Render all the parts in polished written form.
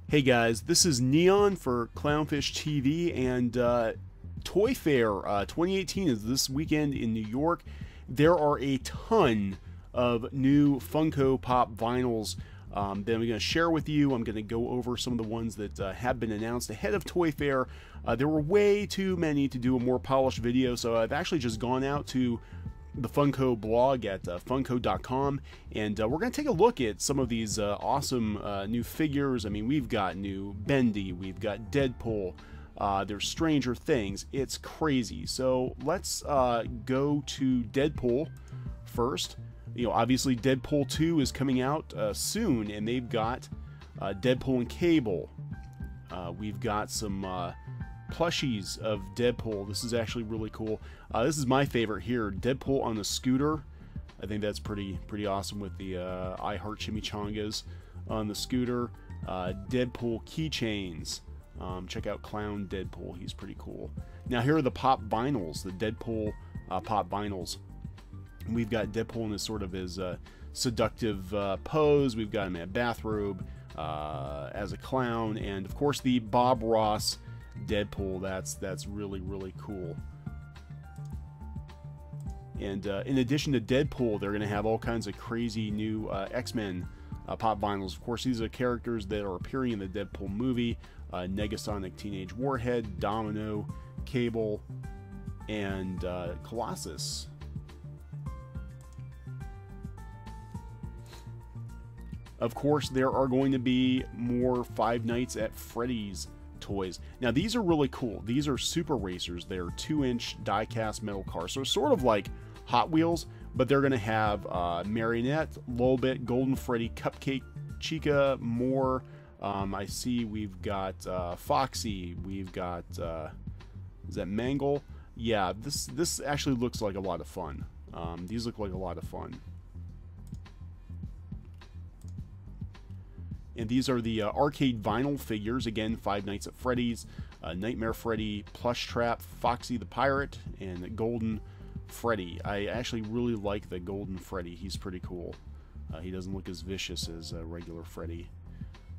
Hey guys, this is Neon for Clownfish TV, and Toy Fair 2018 is this weekend in New York. There are a ton of new Funko Pop vinyls that I'm going to share with you. I'm going to go over some of the ones that have been announced ahead of Toy Fair. There were way too many to do a more polished video, so I've actually just gone out to the Funko blog at funko.com, and we're going to take a look at some of these awesome new figures. I mean, we've got new Bendy, we've got Deadpool, there's Stranger Things. It's crazy. So let's go to Deadpool first. You know, obviously Deadpool 2 is coming out soon, and they've got Deadpool and Cable. We've got some plushies of Deadpool. This is actually really cool. This is my favorite here, Deadpool on a scooter. I think that's pretty awesome with the I Heart Chimichangas on the scooter. Deadpool keychains. Check out Clown Deadpool. He's pretty cool. Now here are the Pop Vinyls, the Deadpool Pop Vinyls. We've got Deadpool in this sort of his seductive pose. We've got him in a bathrobe as a clown, and of course the Bob Ross Deadpool. That's really cool. And in addition to Deadpool, they're going to have all kinds of crazy new X-Men Pop Vinyls. Of course, these are characters that are appearing in the Deadpool movie. Negasonic Teenage Warhead, Domino, Cable, and Colossus. Of course, there are going to be more Five Nights at Freddy's toys. Now, these are really cool. These are Super Racers. They're 2-inch die-cast metal cars. So sort of like Hot Wheels, but they're going to have Marionette, Lolbit, Golden Freddy, Cupcake, Chica, more. I see we've got Foxy. We've got, is that Mangle? Yeah, this actually looks like a lot of fun. These look like a lot of fun. And these are the arcade vinyl figures. Again, Five Nights at Freddy's, Nightmare Freddy, Plushtrap, Foxy the Pirate, and Golden Freddy. I actually really like the Golden Freddy. He's pretty cool. He doesn't look as vicious as regular Freddy.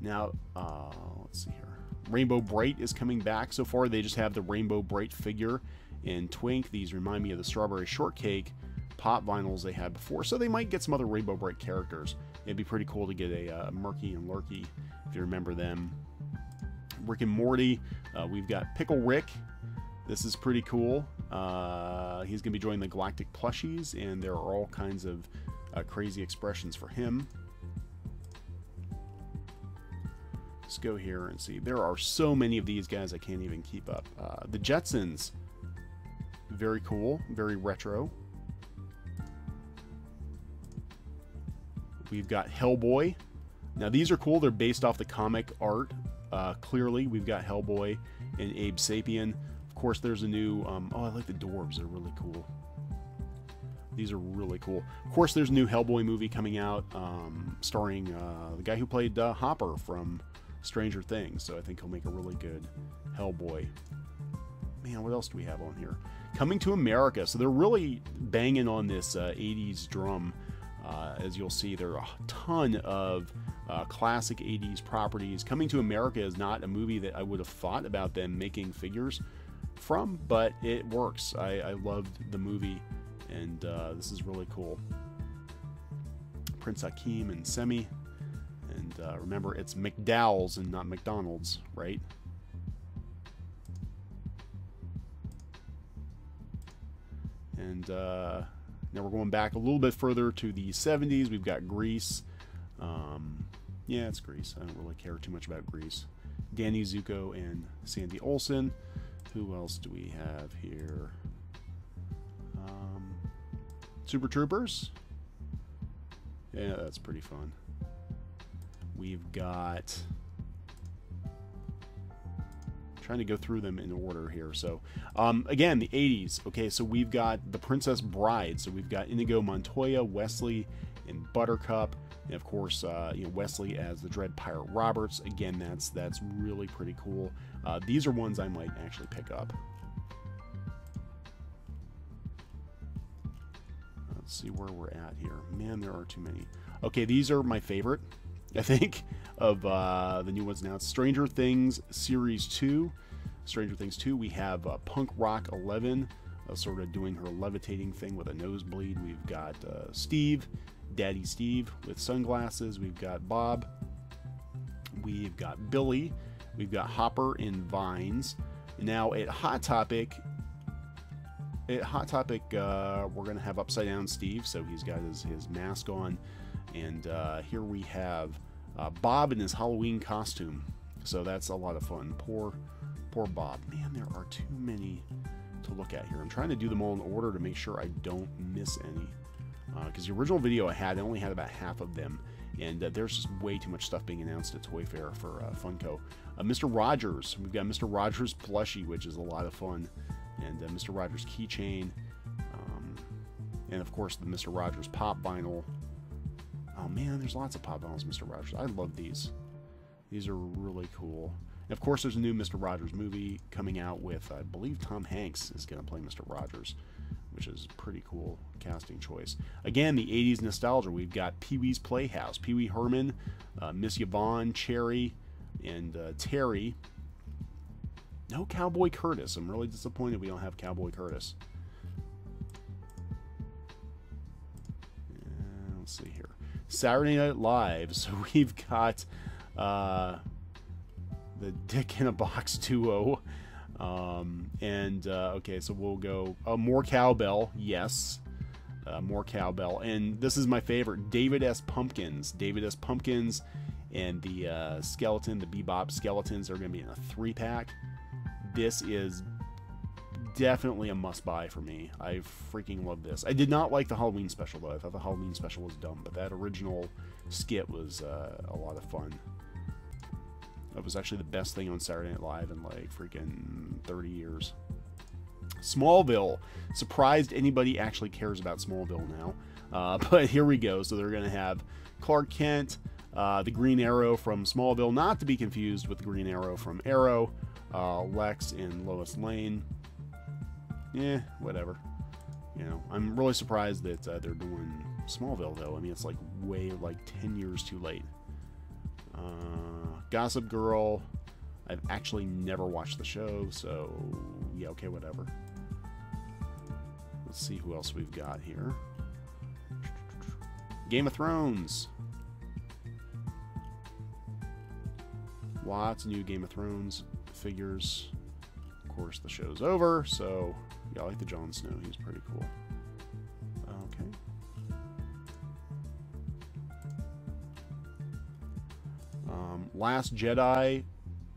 Now, let's see here. Rainbow Brite is coming back. So far, they just have the Rainbow Brite figure in Twink. These remind me of the Strawberry Shortcake Pop Vinyls they had before. So they might get some other Rainbow Brite characters. It'd be pretty cool to get a Murky and Lurky, if you remember them. Rick and Morty. We've got Pickle Rick. This is pretty cool. He's going to be joining the Galactic Plushies, and there are all kinds of crazy expressions for him. Let's go here and see. There are so many of these guys I can't even keep up. The Jetsons. Very cool. Very retro. We've got Hellboy. Now these are cool. They're based off the comic art. Clearly, we've got Hellboy and Abe Sapien. Of course, there's a new... oh, I like the dwarves. They're really cool. These are really cool. Of course, there's a new Hellboy movie coming out starring the guy who played Hopper from Stranger Things. So I think he'll make a really good Hellboy. Man, what else do we have on here? Coming to America. So they're really banging on this 80s drum. As you'll see, there are a ton of classic 80s properties. Coming to America is not a movie that I would have thought about them making figures from, but it works. I loved the movie, and this is really cool. Prince Hakeem and Semi. And remember, it's McDowell's and not McDonald's, right? And... now we're going back a little bit further to the 70s. We've got Grease. Yeah, it's Grease. I don't really care too much about Grease. Danny Zuko and Sandy Olsen. Who else do we have here? Super Troopers. Yeah, that's pretty fun. We've got... trying to go through them in order here. So again, the 80s. Okay, so we've got the Princess Bride. So we've got Inigo Montoya, Wesley, and Buttercup, and of course you know, Wesley as the Dread Pirate Roberts. Again, that's really pretty cool. These are ones I might actually pick up. Let's see where we're at here. Man, there are too many. Okay, these are my favorite. I think, of the new ones now. It's Stranger Things Series 2. Stranger Things 2, we have Punk Rock 11, sort of doing her levitating thing with a nosebleed. We've got Steve, Daddy Steve with sunglasses. We've got Bob. We've got Billy. We've got Hopper in Vines. Now at Hot Topic, we're going to have Upside Down Steve, so he's got his mask on. And here we have Bob in his Halloween costume. So that's a lot of fun. Poor Bob. Man, there are too many to look at here. I'm trying to do them all in order to make sure I don't miss any. Because the original video I only had about half of them. And there's just way too much stuff being announced at Toy Fair for Funko. Mr. Rogers. We've got Mr. Rogers Plushie, which is a lot of fun. And Mr. Rogers Keychain. And, of course, the Mr. Rogers Pop Vinyl. Oh, man, there's lots of Pop Vinyls, Mr. Rogers. I love these. These are really cool. And, of course, there's a new Mr. Rogers movie coming out with, I believe, Tom Hanks is going to play Mr. Rogers, which is a pretty cool casting choice. Again, the 80s nostalgia. We've got Pee-wee's Playhouse, Pee-wee Herman, Miss Yvonne, Cherry, and Terry. No Cowboy Curtis. I'm really disappointed we don't have Cowboy Curtis. And let's see here. Saturday Night Live. So we've got the Dick in a Box duo. Okay, so we'll go more cowbell. Yes. More cowbell. And this is my favorite, David S. Pumpkins. David S. Pumpkins and the skeleton, the Bebop skeletons are going to be in a 3-pack. This is definitely a must-buy for me. I freaking love this. I did not like the Halloween special, though. I thought the Halloween special was dumb, but that original skit was a lot of fun. That was actually the best thing on Saturday Night Live in like freaking 30 years. Smallville. Surprised anybody actually cares about Smallville now. But here we go. So they're going to have Clark Kent, the Green Arrow from Smallville, not to be confused with the Green Arrow from Arrow, Lex and Lois Lane. Whatever. You know, I'm really surprised that they're doing Smallville, though. I mean, it's like way, like 10 years too late. Gossip Girl. I've actually never watched the show, so yeah, okay, whatever. Let's see who else we've got here. Game of Thrones. Lots of new Game of Thrones figures. Of course, the show's over, so yeah, I like the Jon Snow. He's pretty cool. Okay. Last Jedi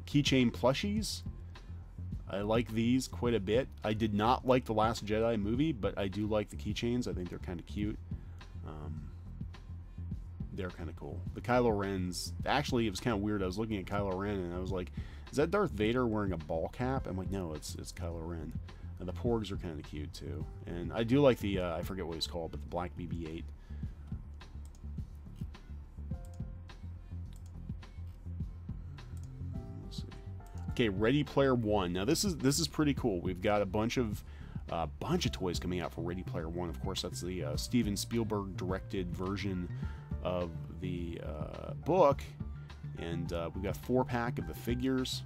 Keychain plushies. I like these quite a bit. I did not like the Last Jedi movie, but I do like the keychains. I think they're kind of cute. They're kind of cool. The Kylo Ren's, actually, it was kind of weird. I was looking at Kylo Ren, and I was like, is that Darth Vader wearing a ball cap? I'm like, no, it's Kylo Ren. And the Porgs are kind of cute, too. And I do like the, I forget what he's called, but the black BB-8. Okay, Ready Player One. Now this is pretty cool. We've got a bunch of toys coming out for Ready Player One. Of course, that's the Steven Spielberg directed version of the book, and we've got 4-pack of the figures.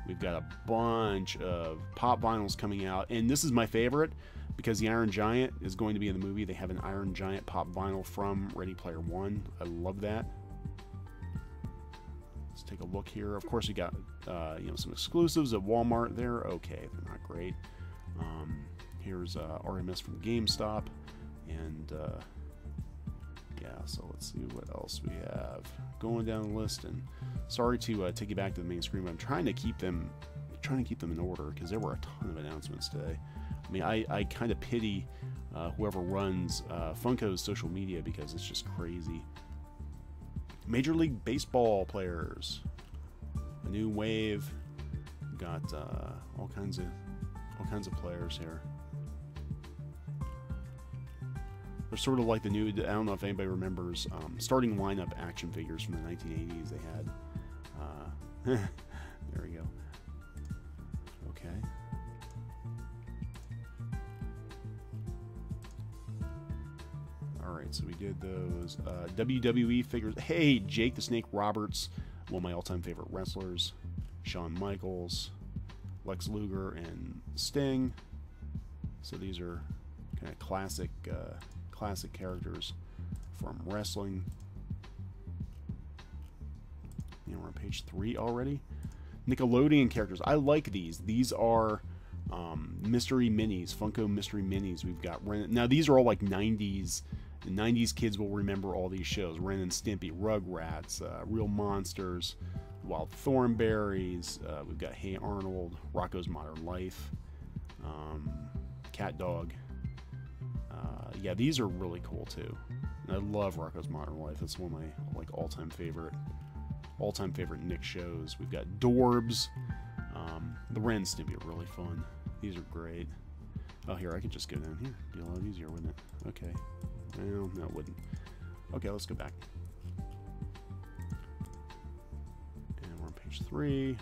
We've got a bunch of pop vinyls coming out, and this is my favorite because the Iron Giant is going to be in the movie. They have an Iron Giant pop vinyl from Ready Player One. I love that. Let's take a look here. Of course, we got some exclusives at Walmart. They're okay. They're not great. Here's RMS from GameStop, and yeah. So let's see what else we have going down the list. And sorry to take you back to the main screen, but I'm trying to keep them in order because there were a ton of announcements today. I mean, I kind of pity whoever runs Funko's social media because it's just crazy. Major League Baseball players, a new wave. Got all kinds of players here. They're sort of like the new. I don't know if anybody remembers starting lineup action figures from the 1980s. They had. There we go. Okay. All right. right, so we did those. WWE figures. Hey, Jake the Snake Roberts, one of my all-time favorite wrestlers. Shawn Michaels, Lex Luger, and Sting. So these are kind of classic characters from wrestling. You know, we're on page 3 already. Nickelodeon characters. I like these. These are mystery minis, Funko mystery minis. We've got Ren. Now these are all like 90s. The 90s kids will remember all these shows. Ren and Stimpy, Rugrats, Real Monsters, Wild Thornberries. We've got Hey Arnold, Rocko's Modern Life, Cat Dog. Yeah, these are really cool too. And I love Rocko's Modern Life. It's one of my like all-time favorite Nick shows. We've got Dorbs. The Ren and Stimpy are really fun. These are great. Oh, here, I could just go down here. Be a lot easier, wouldn't it? Okay. Well, no, it wouldn't. Okay, let's go back. And we're on page 3.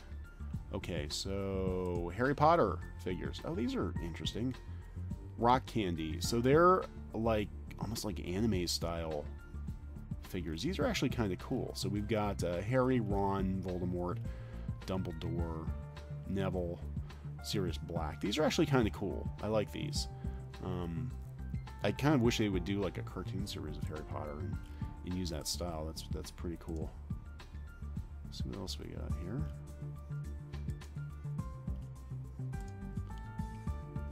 Okay, so Harry Potter figures. Oh, these are interesting. Rock Candy. So they're like almost like anime style figures. These are actually kind of cool. So we've got Harry, Ron, Voldemort, Dumbledore, Neville, Sirius Black. These are actually kind of cool. I like these. I kind of wish they would do like a cartoon series of Harry Potter and use that style. That's pretty cool. Let's see what else we got here.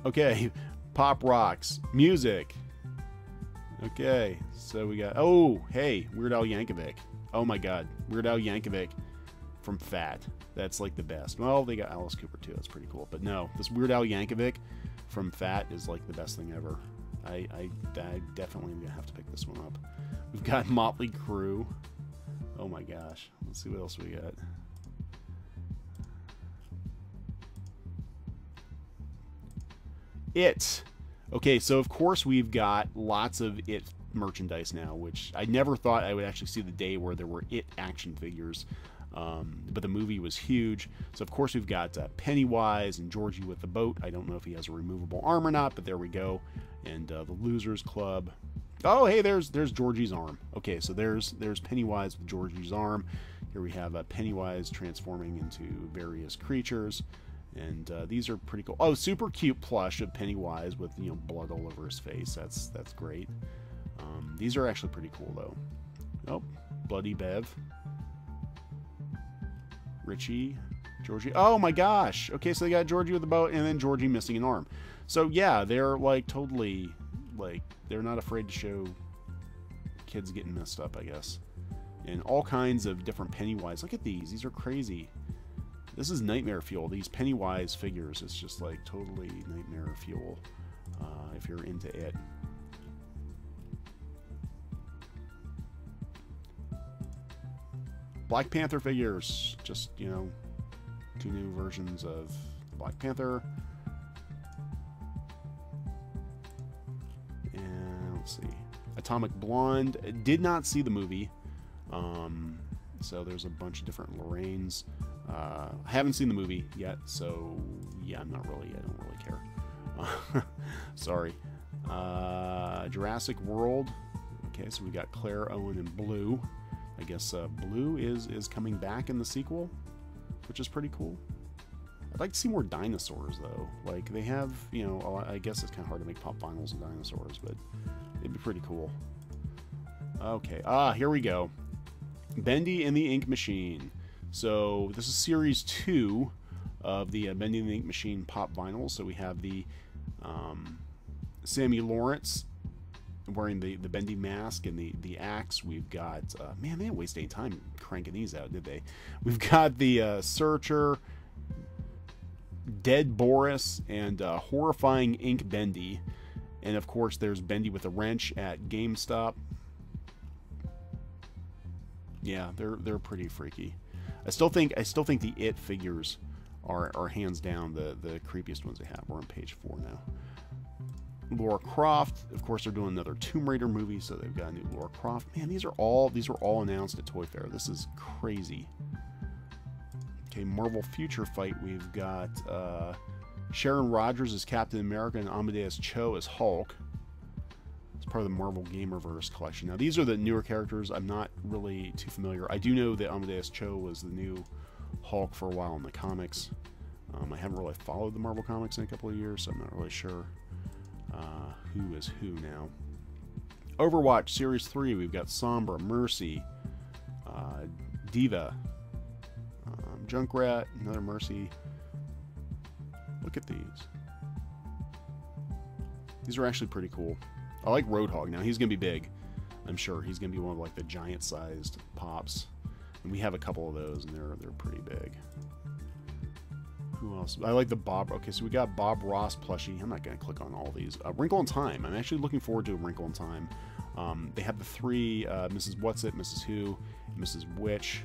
Okay, Pop Rocks. Music. Okay, so we got... Oh, hey, Weird Al Yankovic. Oh my god, Weird Al Yankovic from Fat. That's like the best. Well, they got Alice Cooper too. That's pretty cool. But no, this Weird Al Yankovic from Fat is like the best thing ever. I definitely am going to have to pick this one up. We've got Motley Crue. Oh my gosh. Let's see what else we got. It. Okay, so of course we've got lots of It merchandise now, which I never thought I would actually see the day where there were It action figures. But the movie was huge. So of course we've got Pennywise and Georgie with the boat. I don't know if he has a removable arm or not, but there we go. And the Losers Club. Oh, hey, there's Georgie's arm. Okay, so there's Pennywise with Georgie's arm. Here we have Pennywise transforming into various creatures. And these are pretty cool. Oh, super cute plush of Pennywise with, you know, blood all over his face. That's great. These are actually pretty cool though. Oh, Bloody Bev. Richie, Georgie. Oh my gosh. Okay, so they got Georgie with the boat and then Georgie missing an arm. So yeah, they're like totally, like, they're not afraid to show kids getting messed up, I guess. And all kinds of different Pennywise. Look at these. These are crazy. This is nightmare fuel. These Pennywise figures, it's just like totally nightmare fuel if you're into it. Black Panther figures, just, you know, 2 new versions of Black Panther. And let's see, Atomic Blonde. Did not see the movie, so there's a bunch of different Lorraines. I haven't seen the movie yet, so yeah, I don't really care. Sorry. Jurassic World. Okay, so we got Claire, Owen, and Blue. I guess Blue is coming back in the sequel, which is pretty cool. I'd like to see more dinosaurs, though. Like, they have, you know, I guess it's kind of hard to make pop vinyls of dinosaurs, but it'd be pretty cool. Okay, here we go. Bendy and the Ink Machine. So this is series 2 of the Bendy and the Ink Machine pop vinyls. So we have the Sammy Lawrence wearing the Bendy mask and the axe. We've got, man, they didn't waste any time cranking these out, did they? We've got the Searcher, Dead Boris, and Horrifying Ink Bendy. And of course there's Bendy with a wrench at GameStop. Yeah, they're pretty freaky. I still think the It figures are hands down the creepiest ones they have. We're on page 4 now. Lara Croft, of course, they're doing another Tomb Raider movie, so they've got a new Lara Croft. Man, these were all announced at Toy Fair. This is crazy. Okay, Marvel Future Fight. We've got Sharon Rogers as Captain America and Amadeus Cho as Hulk. It's part of the Marvel Gamerverse collection. Now, these are the newer characters. I'm not really too familiar. I do know that Amadeus Cho was the new Hulk for a while in the comics. I haven't really followed the Marvel comics in a couple of years, so I'm not really sure who is who now. Overwatch Series 3, we've got Sombra, Mercy, Diva, Junkrat, another Mercy. Look at these. These are actually pretty cool. I like Roadhog. Now, he's going to be big. I'm sure he's going to be one of like the giant-sized pops. And we have a couple of those, and they're pretty big. Who else? I like the Bob. Okay, so we got Bob Ross plushie. I'm not going to click on all these. Wrinkle in Time. I'm actually looking forward to a Wrinkle in Time. They have the three, Mrs. Whatsit, Mrs. Who, Mrs. Witch.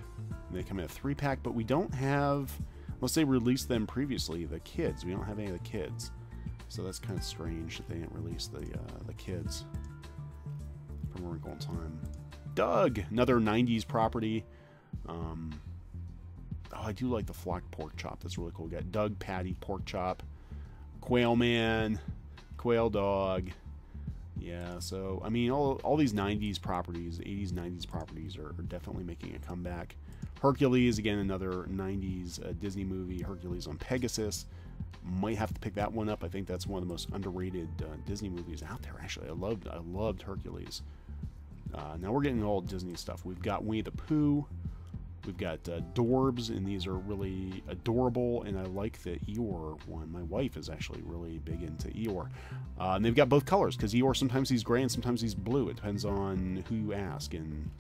And they come in a 3-pack, but we don't have, unless they released them previously, the kids. We don't have any of the kids. So that's kind of strange that they didn't release the kids from A Wrinkle in Time. Doug, another 90s property. Oh, I do like the flocked pork chop. That's really cool. We got Doug, Patty, pork chop, Quail Man, Quail Dog. Yeah, so, I mean, all these 90s properties, 80s, 90s properties are definitely making a comeback. Hercules, again, another 90s Disney movie, Hercules on Pegasus. Might have to pick that one up. I think that's one of the most underrated Disney movies out there, actually. I loved Hercules. Now we're getting all Disney stuff. We've got Winnie the Pooh. We've got Dorbs, and these are really adorable, and I like the Eeyore one. My wife is actually really big into Eeyore. And they've got both colors, because Eeyore, sometimes he's gray and sometimes he's blue. It depends on who you ask. And,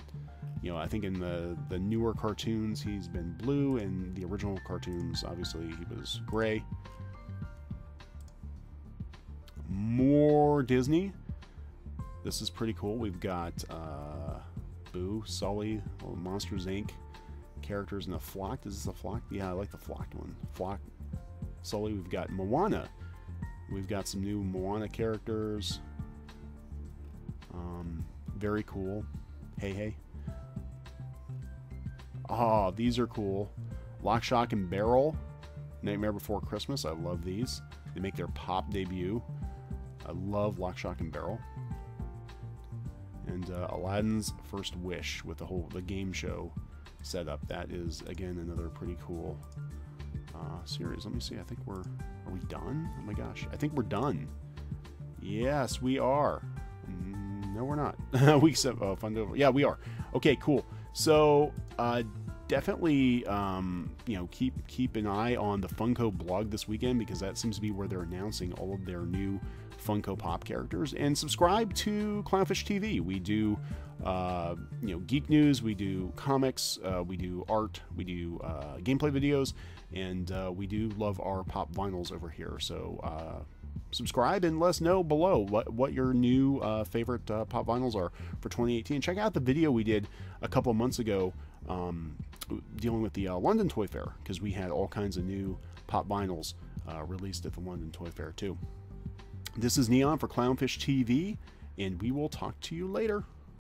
you know, I think in the newer cartoons, he's been blue, and the original cartoons, obviously, he was gray. More Disney. This is pretty cool. We've got Boo, Sully, Monsters, Inc. characters in the flocked. Is this a flocked? Yeah, I like the flocked one. Flocked Sully. We've got Moana. We've got some new Moana characters. Very cool. Hey, hey. Oh, these are cool. Lock, Shock, and Barrel. Nightmare Before Christmas. I love these. They make their pop debut. I love Lock, Shock, and Barrel. And Aladdin's First Wish with the game show setup. That is, again, another pretty cool series. Let me see. I think are we done? Oh my gosh. I think we're done. Yes, we are. No, we're not. Week 7. Oh, fun. Yeah, we are. Okay, cool. So, definitely, you know, keep an eye on the Funko blog this weekend, because that seems to be where they're announcing all of their new Funko Pop characters. And subscribe to Clownfish TV. We do, you know, geek news. We do comics. We do art. We do gameplay videos, and we do love our pop vinyls over here. So subscribe and let us know below what your new favorite pop vinyls are for 2018. Check out the video we did a couple of months ago dealing with the London Toy Fair, because we had all kinds of new pop vinyls released at the London Toy Fair too. This is Neon for Clownfish TV, and we will talk to you later.